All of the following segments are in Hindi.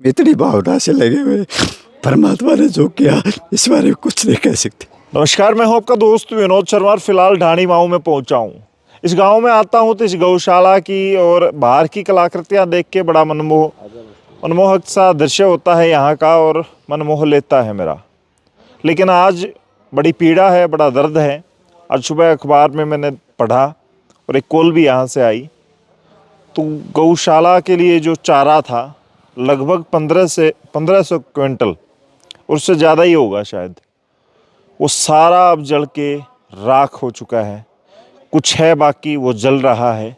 इतनी भावना से लगे हुए, परमात्मा ने जो किया इस बारे में कुछ नहीं कह सकते। नमस्कार, मैं हूं आपका दोस्त विनोद शर्मा। फिलहाल ढाणी माऊ में पहुंचा हूं। इस गांव में आता हूं तो इस गौशाला की और बाहर की कलाकृतियां देख के बड़ा मनमोहक सा दृश्य होता है यहाँ का और मनमोह लेता है मेरा। लेकिन आज बड़ी पीड़ा है, बड़ा दर्द है। आज सुबह अखबार में मैंने पढ़ा और एक कॉल भी यहाँ से आई। तो गौशाला के लिए जो चारा था लगभग 1500 क्विंटल, उससे ज़्यादा ही होगा शायद, वो सारा अब जल के राख हो चुका है। कुछ है बाकी, वो जल रहा है।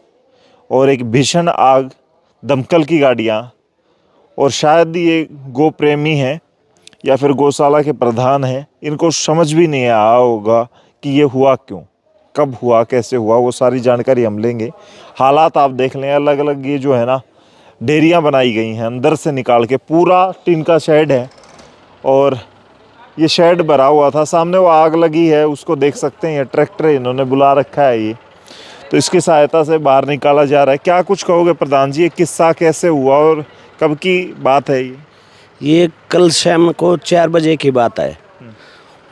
और एक भीषण आग, दमकल की गाड़ियाँ, और शायद ये गो प्रेमी हैं या फिर गौशाला के प्रधान हैं, इनको समझ भी नहीं आया होगा कि ये हुआ क्यों, कब हुआ, कैसे हुआ। वो सारी जानकारी हम लेंगे। हालात आप देख लें, अलग अलग ये जो है ना डेयरियाँ बनाई गई हैं अंदर से निकाल के। पूरा टीन का शेड है और ये शेड भरा हुआ था। सामने वो आग लगी है, उसको देख सकते हैं। ये ट्रैक्टर इन्होंने बुला रखा है ये, तो इसकी सहायता से बाहर निकाला जा रहा है। क्या कुछ कहोगे प्रधान जी, ये किस्सा कैसे हुआ और कब की बात है ये कल शाम को 4 बजे की बात है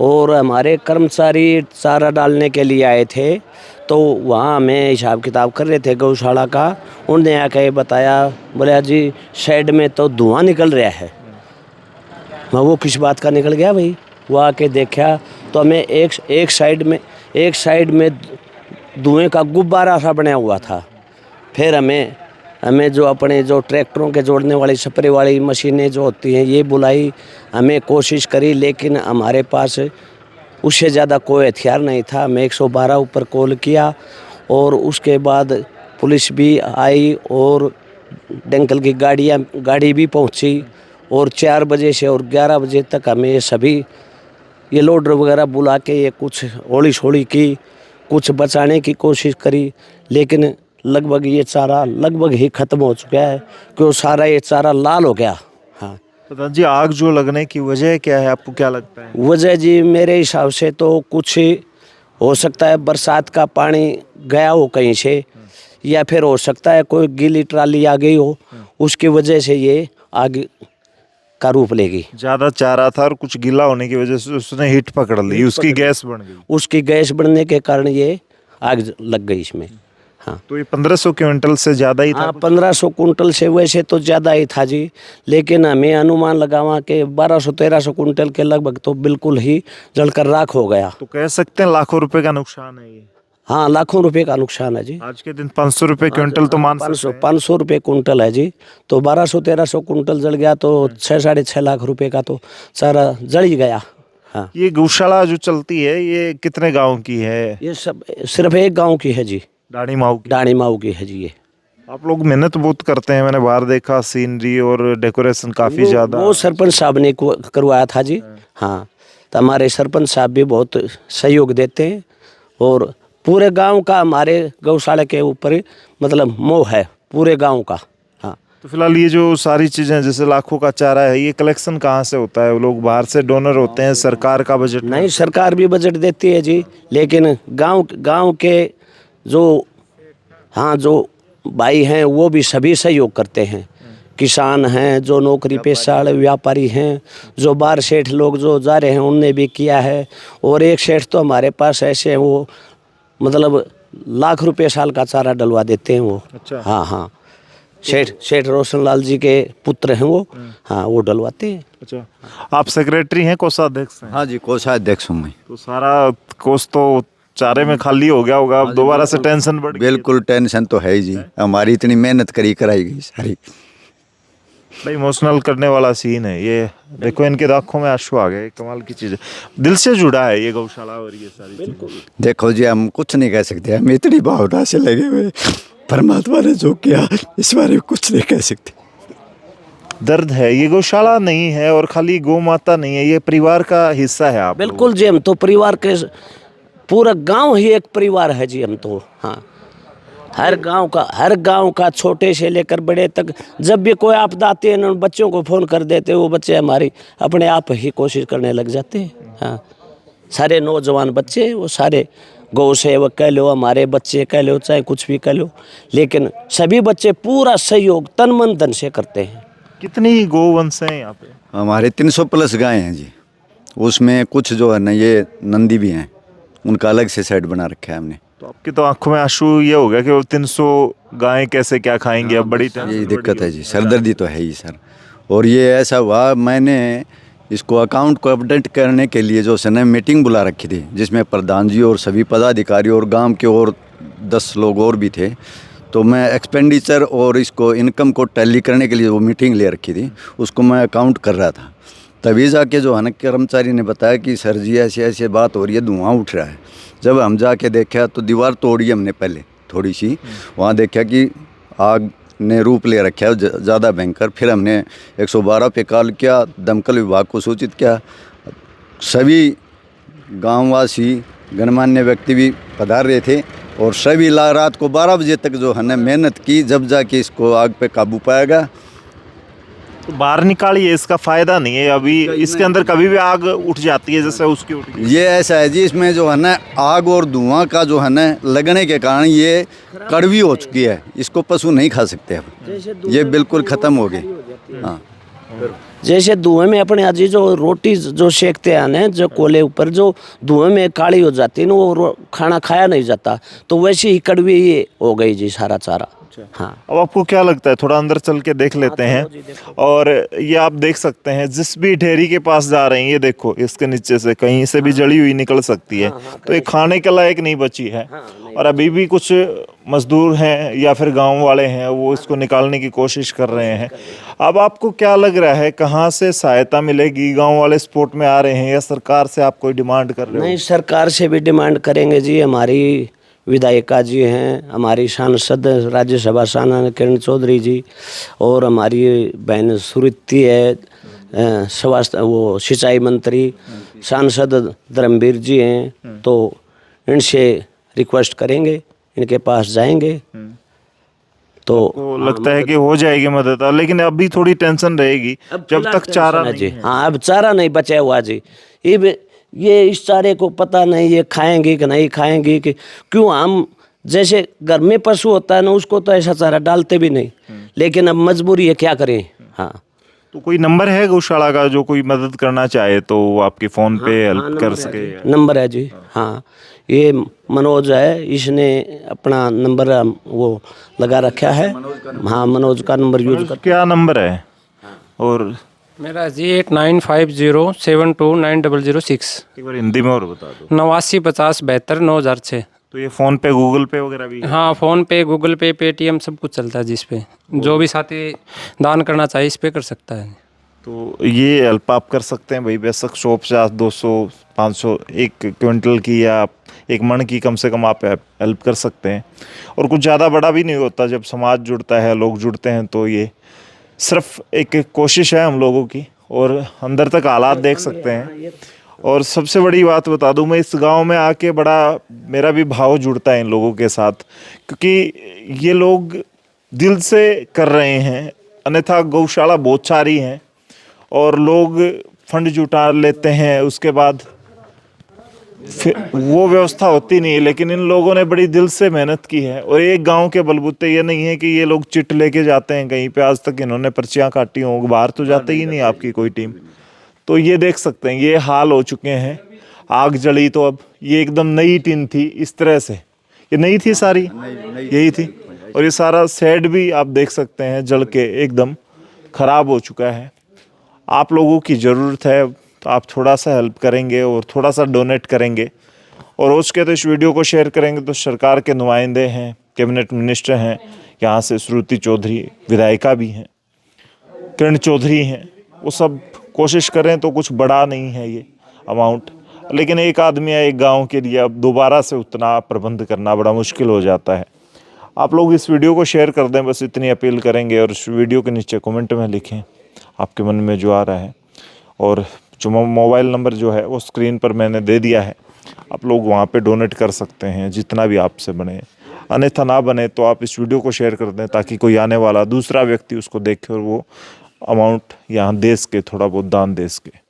और हमारे कर्मचारी चारा डालने के लिए आए थे। तो वहाँ हमें हिसाब किताब कर रहे थे गौशाला का। उन्होंने आके बताया, बोले जी शेड में तो धुआं निकल रहा है। मैं वो किस बात का निकल गया भाई। वो आके देखा तो हमें एक साइड में धुएं का गुब्बारा सा बना हुआ था। फिर हमें जो अपने जो ट्रैक्टरों के जोड़ने वाली स्प्रे वाली मशीनें जो होती हैं ये बुलाई, हमें कोशिश करी, लेकिन हमारे पास उससे ज़्यादा कोई हथियार नहीं था। हमें 112 ऊपर कॉल किया और उसके बाद पुलिस भी आई और दंकल की गाड़ी भी पहुंची। और 4 बजे से और 11 बजे तक हमें ये लोडर वगैरह बुला के ये कुछ होली छोड़ी की, कुछ बचाने की कोशिश करी, लेकिन लगभग ये चारा लगभग ही ख़त्म हो चुका है क्योंकि सारा ये चारा लाल हो गया। हाँ प्रधान जी, आग जो लगने की वजह क्या है, आपको क्या लगता है? वजह जी मेरे हिसाब से तो कुछ हो सकता है, बरसात का पानी गया हो कहीं से, या फिर हो सकता है कोई गीली ट्राली आ गई हो, उसकी वजह से ये आग का रूप लेगी। ज़्यादा चारा था और कुछ गीला होने की वजह से उसने हीट पकड़ ली, उसकी गैस बन गई। उसकी गैस बढ़ने के कारण ये आग लग गई इसमें। हाँ, तो ये 1500 क्विंटल से ज़्यादा ही था? हाँ, 1500 कुंटल से वैसे तो ज़्यादा ही था जी, लेकिन हमें अनुमान लगावा के 1200-1300 कुंटल के लगभग तो बिल्कुल ही जलकर राख हो गया। तो कह सकते हैं लाखों रुपए का नुकसान है ये। हाँ, लाखों रुपए का नुकसान है जी। आज के दिन 500 रुपए क्विंटल तो मान सकते हैं। 500 रुपये कुंटल है जी। तो 1200-1300 कुंटल जल गया तो 6-6.5 लाख रुपए का तो सारा जल ही गया। हाँ, ये गौशाला जो चलती है ये कितने गांव की है? ये सब सिर्फ एक गांव की है जी, ढाणी माऊ की। ढाणी माऊ की है जी। ये आप लोग मेहनत बहुत करते हैं, मैंने बाहर देखा, सीनरी और डेकोरेशन काफी ज्यादा। वो सरपंच साहब ने करवाया था जी। हाँ, तो हमारे सरपंच साहब भी बहुत सहयोग देते हैं और पूरे गांव का हमारे गौशाला के ऊपर मतलब मोह है पूरे गांव का। हाँ, तो फिलहाल ये जो सारी चीजें जैसे लाखों का चारा है, ये कलेक्शन कहाँ से होता है? वो लोग बाहर से डोनर होते हैं, सरकार का बजट? नहीं, सरकार भी बजट देती है जी, लेकिन गांव के जो भाई हैं वो भी सभी सहयोग करते हैं। किसान हैं, जो नौकरी पेशा व्यापारी हैं, जो बाहर सेठ लोग जो जा रहे हैं उनने भी किया है। और एक सेठ तो हमारे पास ऐसे हैं, वो मतलब लाख रुपए साल का चारा डलवा देते हैं वो। अच्छा। हाँ हाँ, सेठ रोशन लाल जी के पुत्र हैं वो। हाँ, वो डलवाते हैं। अच्छा, आप सेक्रेटरी हैं, कोषाध्यक्ष हैं? हाँ जी, कोषाध्यक्ष हूँ मैं। तो सारा कोष तो चारे में खाली हो गया होगा, अब दोबारा से टेंशन बढ़ गई? बिल्कुल टेंशन तो है ही जी, हमारी इतनी मेहनत कराई गई सारी। बड़ा इमोशनल करने वाला सीन है ये। देखो इनके आंखों में आंसू आ गए, कमाल की चीज है। दिल से जुड़ा है ये गौशाला और ये सारी चीजें। देखो जी, हम कुछ नहीं कह सकते, हम इतनी भावना से लगे हुए, परमात्मा ने जो किया इस बारे में कुछ नहीं कह सकते। दर्द है। ये गौशाला नहीं है और खाली गौ माता नहीं है, ये परिवार का हिस्सा है। आप बिल्कुल जी, हम तो परिवार के पूरा गांव ही एक परिवार है जी हम तो। हाँ, हर गांव का छोटे से लेकर बड़े तक जब भी कोई आपदा आती है ना, बच्चों को फ़ोन कर देते, वो बच्चे हमारी अपने आप ही कोशिश करने लग जाते हैं। हाँ, सारे नौजवान बच्चे, वो सारे गौ सेवक कह लो, हमारे बच्चे कह लो, चाहे कुछ भी कह लो, लेकिन सभी बच्चे पूरा सहयोग तन मन धन से करते हैं। कितनी गोवंश हैं यहाँ पे? हमारे 300 प्लस गाय हैं जी। उसमें कुछ जो है ना ये नंदी भी हैं, उनका अलग से सेट बना रखा है हमने। तो आपकी तो आंखों में आंसू ये हो गया कि वो 300 गायें कैसे क्या खाएंगी, अब बड़ी टेंशन यही बढ़ दिक्कत गई है जी, सरदर्दी तो है ही सर। और ये ऐसा हुआ, मैंने इसको अकाउंट को अपडेट करने के लिए जो है ना मीटिंग बुला रखी थी, जिसमें प्रधान जी और सभी पदाधिकारी और गांव के और 10 लोग और भी थे। तो मैं एक्सपेंडिचर और इसको इनकम को टैली करने के लिए वो मीटिंग ले रखी थी, उसको मैं अकाउंट कर रहा था। तभी जाके जो है ना कर्मचारी ने बताया कि सर जी ऐसे ऐसे बात हो रही है, धुआं उठ रहा है। जब हम जाके देखा तो दीवार तोड़ी हमने पहले थोड़ी सी, वहाँ देखा कि आग ने रूप ले रखा है ज़्यादा भयंकर। फिर हमने 112 पे कॉल किया, दमकल विभाग को सूचित किया। सभी गांववासी गणमान्य व्यक्ति भी पधार रहे थे और सभी रात को 12 बजे तक जो है ना मेहनत की, जब जाके इसको आग पे काबू पाएगा। तो बाहर निकालिए, इसका फायदा नहीं है। अभी इसके अंदर कभी भी आग उठ जाती है, जैसे उसकी उठ गई। ये ऐसा है जी, इसमें जो है ना आग और धुआं का जो है ना लगने के कारण ये कड़वी हो चुकी है, इसको पशु नहीं खा सकते अब, ये बिल्कुल ख़त्म हो गई। हाँ, जैसे धुएं में अपने आज जो रोटी जो सेकते हैं ना, जो कोले ऊपर जो धुएं में काली हो जाती है ना, वो खाना खाया नहीं जाता, तो वैसे ही कड़वी ये हो गई जी सारा चारा। हाँ, अब आपको क्या लगता है, थोड़ा अंदर चल के देख लेते हैं। और ये आप देख सकते हैं, जिस भी ढेरी के पास जा रहे हैं, ये देखो इसके नीचे से कहीं से भी जली हुई निकल सकती है। तो ये खाने के लायक नहीं बची है। और अभी भी कुछ मजदूर हैं या फिर गांव वाले हैं, वो इसको निकालने की कोशिश कर रहे हैं। अब आपको क्या लग रहा है, कहाँ से सहायता मिलेगी? गांव वाले सपोर्ट में आ रहे हैं या सरकार से आप कोई डिमांड कर रहे हो? नहीं, सरकार से भी डिमांड करेंगे जी। हमारी विधायिका जी हैं, हमारी सांसद राज्यसभा सांसद किरण चौधरी जी, और हमारी बहन सुरीति है स्वास्थ्य वो सिंचाई मंत्री, सांसद धर्मवीर जी हैं। तो इनसे रिक्वेस्ट करेंगे, इनके पास जाएंगे तो लगता है कि हो जाएगी मदद, लेकिन अभी थोड़ी टेंशन रहेगी जब तक चारा नहीं है। हाँ, अब चारा नहीं बचा हुआ जी। ये इस चारे को पता नहीं ये खाएंगे कि नहीं खाएंगे, कि क्यों हम जैसे घर में पशु होता है ना, उसको तो ऐसा चारा डालते भी नहीं, लेकिन अब मजबूरी है, क्या करें। हाँ, तो कोई नंबर है गौशाला का, जो कोई मदद करना चाहे तो वो आपके फ़ोन पे हेल्प कर सके? नंबर है जी। हाँ, ये मनोज है, इसने अपना नंबर वो लगा रखा है। हाँ, मनोज का नंबर यूज कर। क्या नंबर है? और मेरा जी 8950729006। एक बार हिंदी में और बता दो। 8950729006। तो ये फ़ोन पे गूगल पे वगैरह भी है? हाँ, फ़ोन पे, गूगल पे, पेटीएम सब कुछ चलता है जिस पे जो भी साथी दान करना चाहिए इस पे कर सकता है। तो ये हेल्प आप कर सकते हैं भाई, बेशक 150, 200, 500, 1 क्विंटल की या 1 मन की कम से कम आप हेल्प कर सकते हैं। और कुछ ज़्यादा बड़ा भी नहीं होता, जब समाज जुड़ता है, लोग जुड़ते हैं, तो ये सिर्फ एक कोशिश है हम लोगों की। और अंदर तक हालात देख सकते हैं। और सबसे बड़ी बात बता दूं, मैं इस गांव में आके बड़ा मेरा भी भाव जुड़ता है इन लोगों के साथ, क्योंकि ये लोग दिल से कर रहे हैं। अन्यथा गौशाला बहुत सारी हैं और लोग फंड जुटा लेते हैं, उसके बाद फिर वो व्यवस्था होती नहीं है। लेकिन इन लोगों ने बड़ी दिल से मेहनत की है। और एक गांव के बलबूते ये नहीं है कि ये लोग चिट लेके जाते हैं कहीं पे, आज तक इन्होंने पर्चियां काटी हों, बाहर तो जाते ही नहीं आपकी कोई टीम। तो ये देख सकते हैं, ये हाल हो चुके हैं। आग जली तो अब ये एकदम नई टीन थी, इस तरह से ये नई थी, सारी यही थी। और ये सारा शेड भी आप देख सकते हैं जल के एकदम खराब हो चुका है। आप लोगों की ज़रूरत है, तो आप थोड़ा सा हेल्प करेंगे और थोड़ा सा डोनेट करेंगे। और हो सके तो इस वीडियो को शेयर करेंगे। तो सरकार के नुमाइंदे हैं, कैबिनेट मिनिस्टर हैं, यहाँ से श्रुति चौधरी विधायिका भी हैं, किरण चौधरी हैं, वो सब कोशिश करें तो कुछ बड़ा नहीं है ये अमाउंट। लेकिन एक आदमी या एक गांव के लिए अब दोबारा से उतना प्रबंध करना बड़ा मुश्किल हो जाता है। आप लोग इस वीडियो को शेयर कर दें, बस इतनी अपील करेंगे। और इस वीडियो के नीचे कमेंट में लिखें आपके मन में जो आ रहा है। और जो मोबाइल नंबर जो है वो स्क्रीन पर मैंने दे दिया है, आप लोग वहाँ पे डोनेट कर सकते हैं जितना भी आपसे बने। अन्यथा ना बने तो आप इस वीडियो को शेयर कर दें, ताकि कोई आने वाला दूसरा व्यक्ति उसको देखे और वो अमाउंट यहाँ दे सके, थोड़ा बहुत दान दे सके।